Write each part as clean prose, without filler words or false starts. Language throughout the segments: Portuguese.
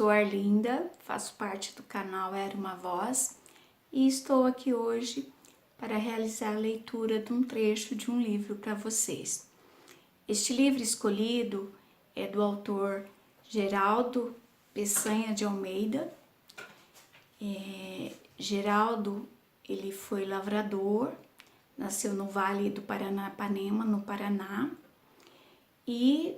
sou Arlinda, faço parte do canal Era Uma Voz e estou aqui hoje para realizar a leitura de um trecho de um livro para vocês. Este livro escolhido é do autor Geraldo Peçanha de Almeida. Geraldo, ele foi lavrador, nasceu no Vale do Paranapanema, no Paraná, e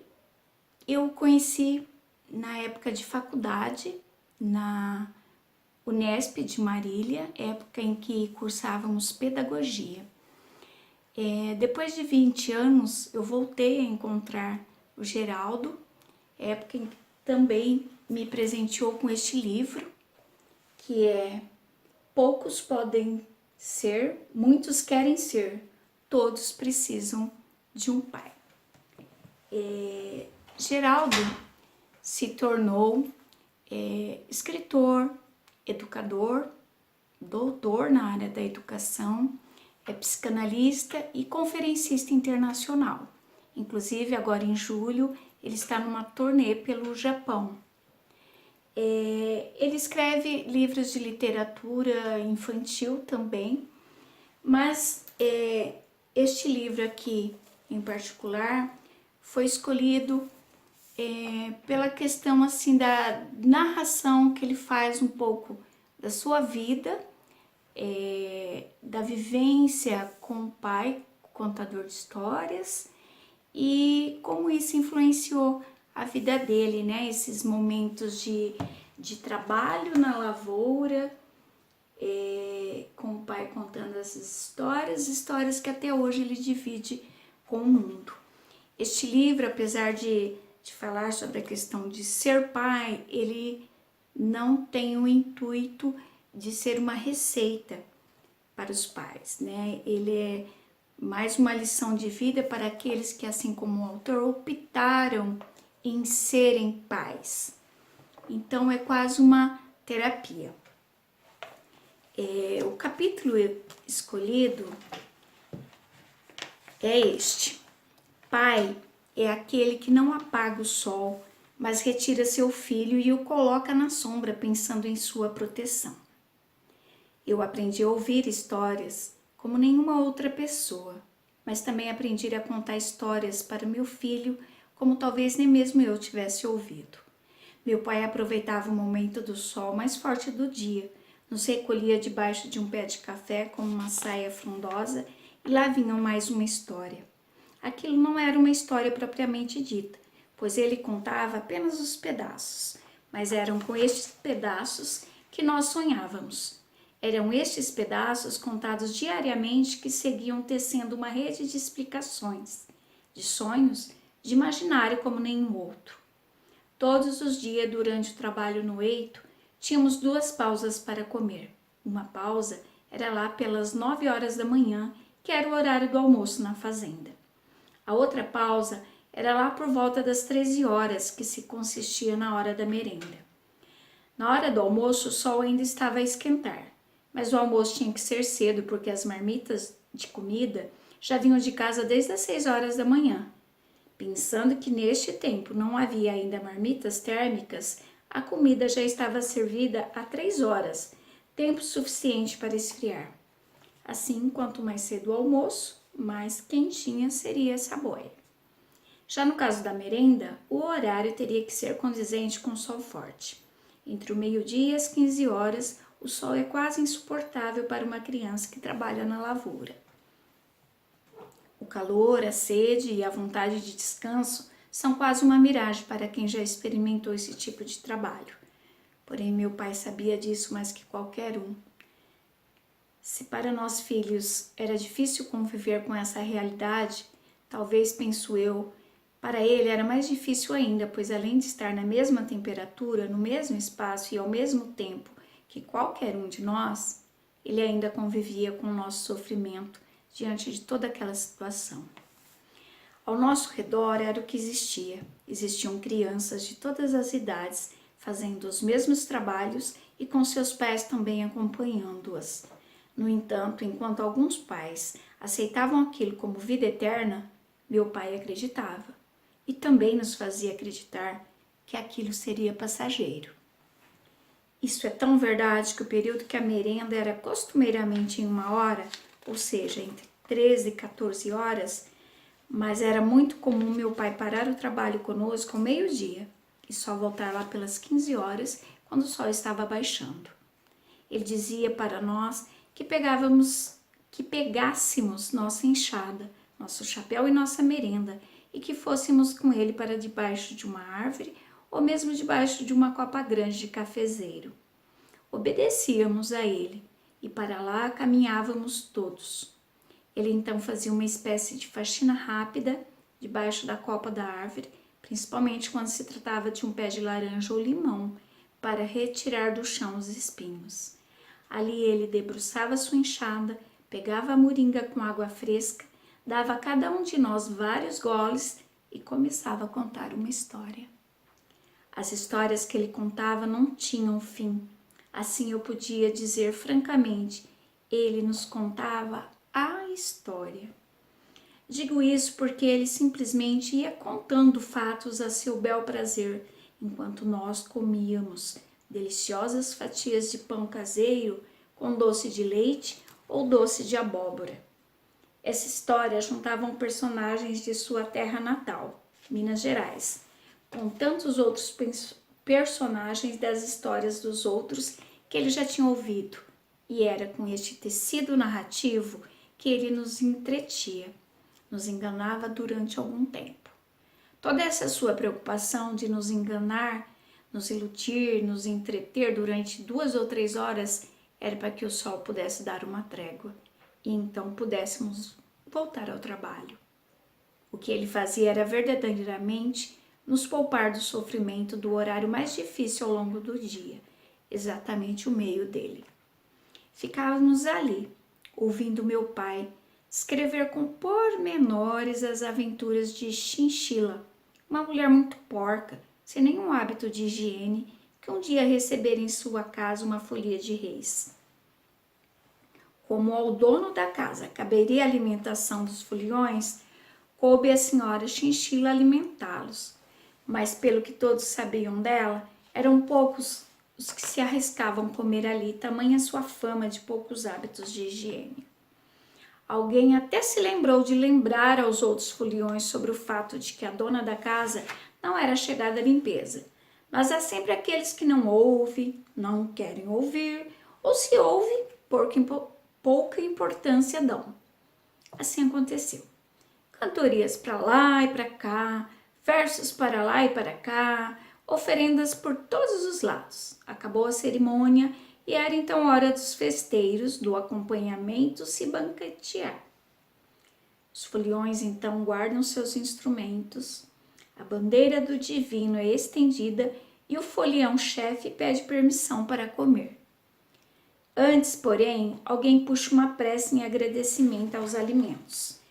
eu o conheci na época de faculdade, na Unesp de Marília, época em que cursávamos pedagogia. Depois de 20 anos, eu voltei a encontrar o Geraldo, época em que também me presenteou com este livro, que é Poucos podem ser, muitos querem ser, todos precisam de um pai. Geraldo se tornou escritor, educador, doutor na área da educação, é psicanalista e conferencista internacional. Inclusive, agora em julho, ele está numa turnê pelo Japão. Ele escreve livros de literatura infantil também, mas este livro aqui, em particular, foi escolhido pela questão assim da narração que ele faz um pouco da sua vida, da vivência com o pai, contador de histórias, e como isso influenciou a vida dele, né? Esses momentos de trabalho na lavoura, com o pai contando essas histórias que até hoje ele divide com o mundo. Este livro, apesar de falar sobre a questão de ser pai, ele não tem o intuito de ser uma receita para os pais, né? Ele é mais uma lição de vida para aqueles que, assim como o autor, optaram em serem pais. Então é quase uma terapia. O capítulo escolhido é este. Pai é aquele que não apaga o sol, mas retira seu filho e o coloca na sombra pensando em sua proteção. Eu aprendi a ouvir histórias como nenhuma outra pessoa, mas também aprendi a contar histórias para meu filho como talvez nem mesmo eu tivesse ouvido. Meu pai aproveitava o momento do sol mais forte do dia, nos recolhia debaixo de um pé de café com uma saia frondosa e lá vinha mais uma história. Aquilo não era uma história propriamente dita, pois ele contava apenas os pedaços, mas eram com estes pedaços que nós sonhávamos. Eram estes pedaços contados diariamente que seguiam tecendo uma rede de explicações, de sonhos, de imaginário como nenhum outro. Todos os dias, durante o trabalho no eito, tínhamos 2 pausas para comer. Uma pausa era lá pelas 9 horas da manhã, que era o horário do almoço na fazenda. A outra pausa era lá por volta das 13 horas, que se consistia na hora da merenda. Na hora do almoço, o sol ainda estava a esquentar, mas o almoço tinha que ser cedo, porque as marmitas de comida já vinham de casa desde as 6 horas da manhã. Pensando que neste tempo não havia ainda marmitas térmicas, a comida já estava servida há 3 horas, tempo suficiente para esfriar. Assim, quanto mais cedo o almoço, mais quentinha seria essa boia. Já no caso da merenda, o horário teria que ser condizente com o sol forte. Entre o meio-dia e as 15 horas, o sol é quase insuportável para uma criança que trabalha na lavoura. O calor, a sede e a vontade de descanso são quase uma miragem para quem já experimentou esse tipo de trabalho. Porém, meu pai sabia disso mais que qualquer um. Se para nós filhos era difícil conviver com essa realidade, talvez, penso eu, para ele era mais difícil ainda, pois além de estar na mesma temperatura, no mesmo espaço e ao mesmo tempo que qualquer um de nós, ele ainda convivia com o nosso sofrimento diante de toda aquela situação. Ao nosso redor era o que existia. Existiam crianças de todas as idades fazendo os mesmos trabalhos e com seus pais também acompanhando-as. No entanto, enquanto alguns pais aceitavam aquilo como vida eterna, meu pai acreditava e também nos fazia acreditar que aquilo seria passageiro. Isso é tão verdade que o período que a merenda era costumeiramente em 1 hora, ou seja, entre 13 e 14 horas, mas era muito comum meu pai parar o trabalho conosco ao meio-dia e só voltar lá pelas 15 horas, quando o sol estava baixando. Ele dizia para nós que pegássemos nossa enxada, nosso chapéu e nossa merenda e que fôssemos com ele para debaixo de uma árvore ou mesmo debaixo de uma copa grande de cafezeiro. Obedecíamos a ele e para lá caminhávamos todos. Ele então fazia uma espécie de faxina rápida debaixo da copa da árvore, principalmente quando se tratava de um pé de laranja ou limão, para retirar do chão os espinhos. Ali ele debruçava sua enxada, pegava a moringa com água fresca, dava a cada um de nós vários goles e começava a contar uma história. As histórias que ele contava não tinham fim. Assim eu podia dizer francamente, ele nos contava a história. Digo isso porque ele simplesmente ia contando fatos a seu bel prazer, enquanto nós comíamos deliciosas fatias de pão caseiro com doce de leite ou doce de abóbora. Essa história juntava personagens de sua terra natal, Minas Gerais, com tantos outros personagens das histórias dos outros que ele já tinha ouvido, e era com este tecido narrativo que ele nos entretia, nos enganava durante algum tempo. Toda essa sua preocupação de nos enganar, nos iludir, nos entreter durante 2 ou 3 horas era para que o sol pudesse dar uma trégua e então pudéssemos voltar ao trabalho. O que ele fazia era verdadeiramente nos poupar do sofrimento do horário mais difícil ao longo do dia, exatamente o meio dele. Ficávamos ali, ouvindo meu pai escrever com pormenores as aventuras de Chinchila, uma mulher muito porca, sem nenhum hábito de higiene, que um dia recebera em sua casa uma folia de reis. Como ao dono da casa caberia a alimentação dos foliões, coube à senhora Chinchila alimentá-los, mas pelo que todos sabiam dela, eram poucos os que se arriscavam comer ali, tamanha sua fama de poucos hábitos de higiene. Alguém até se lembrou de lembrar aos outros foliões sobre o fato de que a dona da casa não era chegada à limpeza, mas há sempre aqueles que não ouvem, não querem ouvir, ou se ouvem, pouca importância dão. Assim aconteceu. Cantorias para lá e para cá, versos para lá e para cá, oferendas por todos os lados. Acabou a cerimônia e era então hora dos festeiros, do acompanhamento se banquetear. Os foliões então guardam seus instrumentos, a bandeira do divino é estendida e o folião-chefe pede permissão para comer. Antes, porém, alguém puxa uma prece em agradecimento aos alimentos.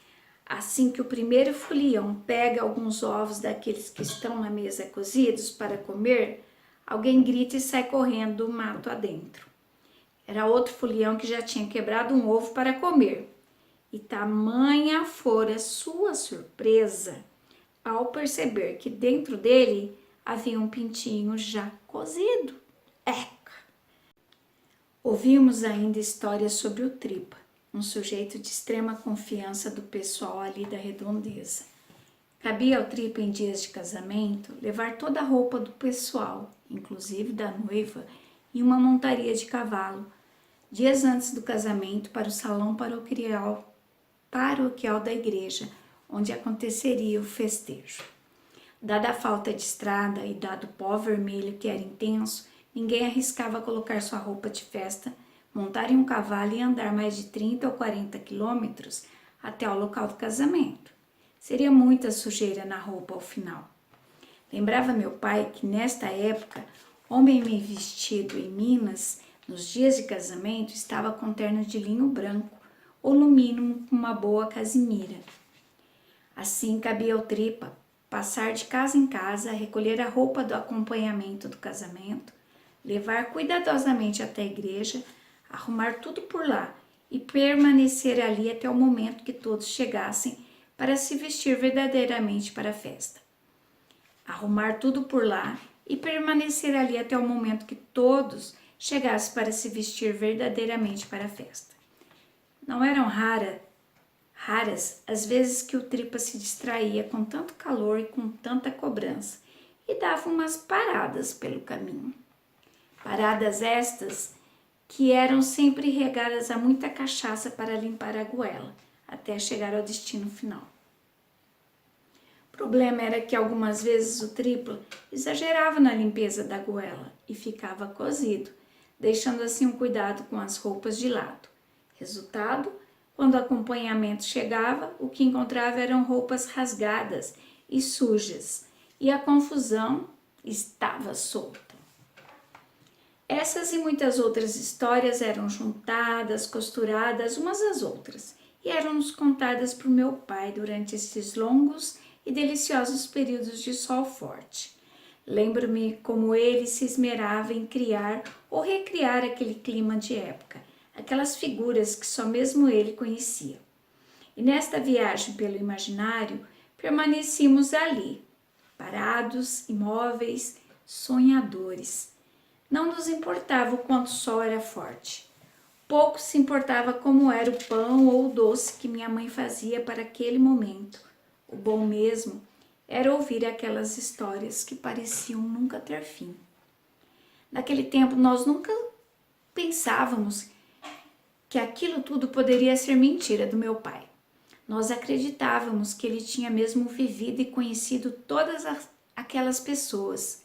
Assim que o primeiro folião pega alguns ovos daqueles que estão na mesa cozidos para comer, alguém grita e sai correndo do mato adentro. Era outro folião que já tinha quebrado um ovo para comer. E tamanha fora sua surpresa ao perceber que dentro dele havia um pintinho já cozido. Eca! Ouvimos ainda histórias sobre o Tripa, um sujeito de extrema confiança do pessoal ali da redondeza. Cabia ao Tripa em dias de casamento levar toda a roupa do pessoal, inclusive da noiva, em uma montaria de cavalo, dias antes do casamento para o salão paroquial da igreja, onde aconteceria o festejo. Dada a falta de estrada e dado o pó vermelho que era intenso, ninguém arriscava colocar sua roupa de festa, montar em um cavalo e andar mais de 30 ou 40 quilômetros até o local do casamento. Seria muita sujeira na roupa ao final. Lembrava meu pai que nesta época, homem bem vestido em Minas, nos dias de casamento, estava com terno de linho branco, ou no mínimo com uma boa casimira. Assim cabia ao Tripa passar de casa em casa, recolher a roupa do acompanhamento do casamento, levar cuidadosamente até a igreja, arrumar tudo por lá e permanecer ali até o momento que todos chegassem para se vestir verdadeiramente para a festa. Arrumar tudo por lá e permanecer ali até o momento que todos chegasse para se vestir verdadeiramente para a festa. Não eram raras as vezes que o Tripa se distraía com tanto calor e com tanta cobrança e dava umas paradas pelo caminho. Paradas estas que eram sempre regadas a muita cachaça para limpar a goela, até chegar ao destino final. O problema era que algumas vezes o Tripla exagerava na limpeza da goela e ficava cozido, deixando assim um cuidado com as roupas de lado. Resultado, quando o acompanhamento chegava, o que encontrava eram roupas rasgadas e sujas, e a confusão estava solta. Essas e muitas outras histórias eram juntadas, costuradas umas às outras, e eram-nos contadas por meu pai durante estes longos e deliciosos períodos de sol forte. Lembro-me como ele se esmerava em criar ou recriar aquele clima de época, aquelas figuras que só mesmo ele conhecia. E nesta viagem pelo imaginário, permanecíamos ali, parados, imóveis, sonhadores. Não nos importava o quanto o sol era forte. Pouco se importava como era o pão ou o doce que minha mãe fazia para aquele momento. O bom mesmo era ouvir aquelas histórias que pareciam nunca ter fim. Naquele tempo nós nunca pensávamos que aquilo tudo poderia ser mentira do meu pai. Nós acreditávamos que ele tinha mesmo vivido e conhecido todas aquelas pessoas.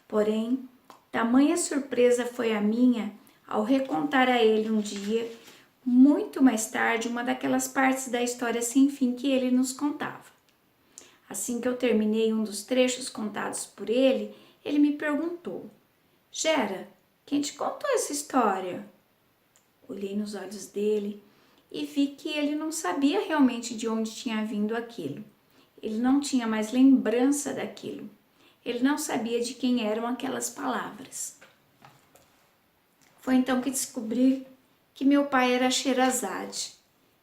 Porém, tamanha surpresa foi a minha ao recontar a ele um dia, muito mais tarde, uma daquelas partes da história sem fim que ele nos contava. Assim que eu terminei um dos trechos contados por ele, ele me perguntou: Gera, quem te contou essa história? Olhei nos olhos dele e vi que ele não sabia realmente de onde tinha vindo aquilo. Ele não tinha mais lembrança daquilo. Ele não sabia de quem eram aquelas palavras. Foi então que descobri que meu pai era Sherazade.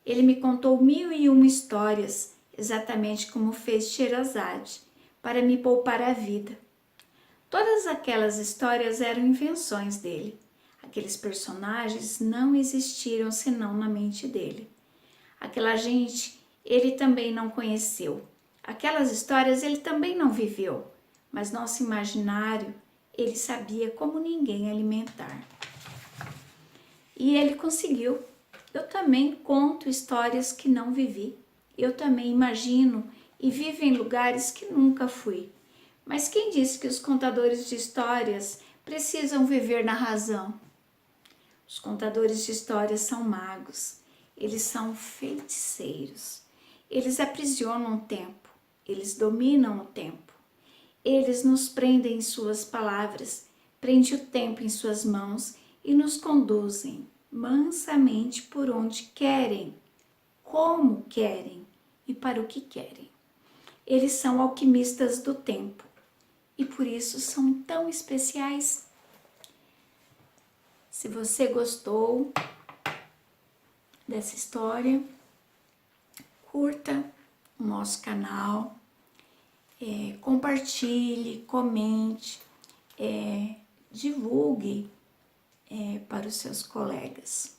Ele me contou 1001 histórias, exatamente como fez Sherazade, para me poupar a vida. Todas aquelas histórias eram invenções dele. Aqueles personagens não existiram senão na mente dele. Aquela gente ele também não conheceu. Aquelas histórias ele também não viveu. Mas nosso imaginário ele sabia como ninguém alimentar. E ele conseguiu. Eu também conto histórias que não vivi. Eu também imagino e vivo em lugares que nunca fui. Mas quem disse que os contadores de histórias precisam viver na razão? Os contadores de histórias são magos. Eles são feiticeiros. Eles aprisionam o tempo. Eles dominam o tempo. Eles nos prendem em suas palavras, prendem o tempo em suas mãos e nos conduzem mansamente por onde querem, como querem e para o que querem. Eles são alquimistas do tempo e por isso são tão especiais. Se você gostou dessa história, curta o nosso canal, compartilhe, comente, divulgue para os seus colegas.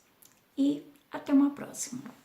E até uma próxima.